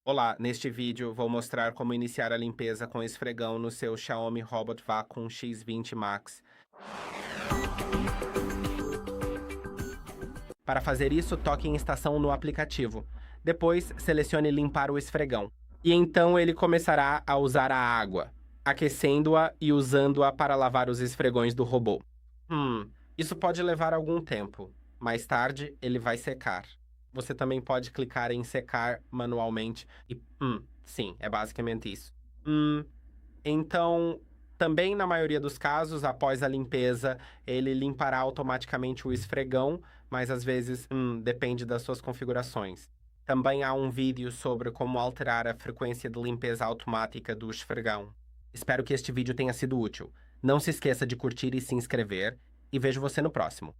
Olá, neste vídeo vou mostrar como iniciar a limpeza com esfregão no seu XIAOMI Robot Vacuum X20 Max. Para fazer isso, toque em Estação no aplicativo. Depois, selecione Limpar o esfregão. E então ele começará a usar a água, aquecendo-a e usando-a para lavar os esfregões do robô. Isso pode levar algum tempo. Mais tarde, ele vai secar. Você também pode clicar em Secar manualmente e... sim, é basicamente isso. Então, também na maioria dos casos, após a limpeza, ele limpará automaticamente o esfregão, mas às vezes, depende das suas configurações. Também há um vídeo sobre como alterar a frequência de limpeza automática do esfregão. Espero que este vídeo tenha sido útil. Não se esqueça de curtir e se inscrever, e vejo você no próximo.